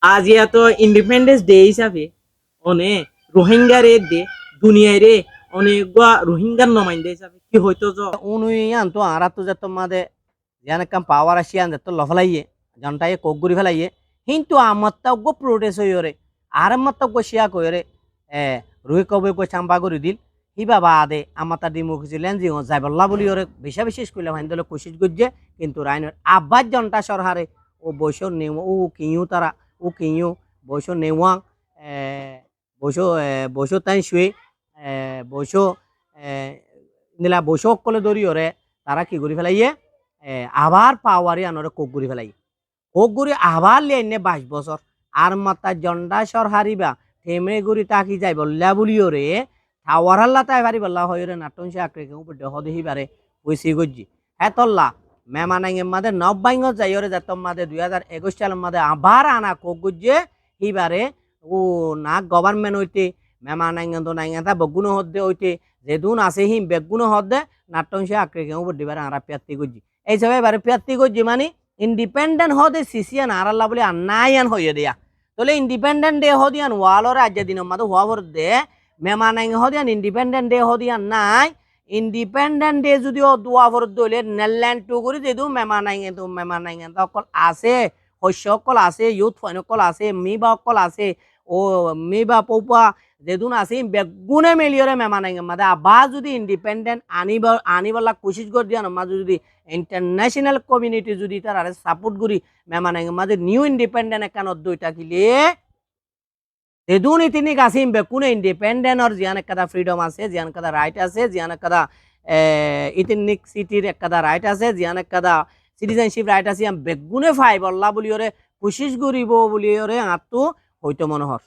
আজ এত independence day হিসাবে অনেক রোহিঙ্গারে দে দুনিয়ারে অনেক রোহিঙ্গার নমাইন্দা হিসাবে কি হইতো উনুইয়ান তো আরা তো যত মাদে জানে কাম পাওয়ার আসিয়ান যত লফলাইয়ে জনটাই কোগুরি ফেলাইয়ে কিন্তু আমার তাও গো প্রোটেস হইরে আর আমার তাও গো শিয়া কইরে রুই কবে গো চাম্পা করে দিল হিবা বাদে আমার তা ডিমোক্রেসি লেন্সি যাইবল্লা বলি ওরে বেশা বিশেষ কইলে ভাইন দলে কোশিশ গজ্জে কিন্তু রাইনের আব্বাস জনটা সরহারে ও বৈশ নেও ও কিউ তারা ও কিউ বৈশ নেওয়াং বৈশ বৈশ তাই শুয়ে বৈশ নিলা বৈশ কলে দরি ওরে তারা কি করি ফেলাইয়ে আবার পাওয়ারি আনরে কোক গুড়ি ফেলাই কোক গুড়ি আবার লিয়ে 22 বছর আর মাতা জন্ডা সর হারিবা থেমে গুড়ি তাকি যাই বললা বলিও রে টাওয়ার হাল্লা তাই পারি বললা হয় রে নাটন সে আঁকড়ে কেউ দেহ দেহি বারে পয়সি গজ্জি হ্যাঁ তল্লা মেমানাঙ্গের মাদে নব্বাইঙ্গ যাই ওরে যাতম মাদে 2021 সালের মাদে আবার আনা কোক গজ্জে হিবারে ও না গভর্নমেন্ট হইতে মেমানাঙ্গে তো নাঙ্গে তা বগুনো হদ্দে হইতে যেদুন আছে হিম বেগুনো হদ্দে নাটন সে আঁকড়ে কেউ দিবারে আরা পেয়াতি গজ্জি এই সবাই এবারে পেয়াতি গজ্জি মানে ইন্ডিপেন্ডেন্ট হদে সিসিয়ান আরাল্লা বলে আনায়ান হইয়ে দিয়া তাহলে ইন্ডিপেন্ডেন্ট ডে হদিয়ান ওয়ালরে আজ দিন মাদে হওয়ার দে মেমানাঙ্গে হদিয়ান ইন্ডিপেন্ডেন্ট ডে হদিয়ান নাই ইন্ডিপেন্ডেন্ট ডে যদি দোয়া ভর দইলে নেলল্যান্ড টু করে যেদু মেমানাঙ্গে তো অকল আছে শস্য অকল আছে ইউথ ফাইন অকল আছে মিবা অকল আছে ও মিবা পৌপা যেদুন আছে বেগুনে মেলিয়রে মেমানাঙ্গে মাদে আবার যদি ইন্ডিপেন্ডেন্ট আনিবলা কোশিশ করে দিয়ান মাঝে যদি ইন্টারন্যাশনাল কমিউনিটি যদি তার সাপোর্ট করি মেমানাঙ্গে মাঝে নিউ ইন্ডিপেন্ডেন্ট একান দুইটা কিলে তেদুনি তিনি গাছিম বেকুনে ইন্ডিপেন্ডেন্টর জিয়ান একটা ফ্রিডম আছে জিয়ান একটা রাইট আছে জিয়ান একটা ইথনিক সিটির একটা রাইট আছে জিয়ান একটা সিটিজেনশিপ রাইট আছে বেগুনে ফাই বল্লা বলি ওরে কোশিশ করিব বলি ওরে আত্ম হইতো মনোহর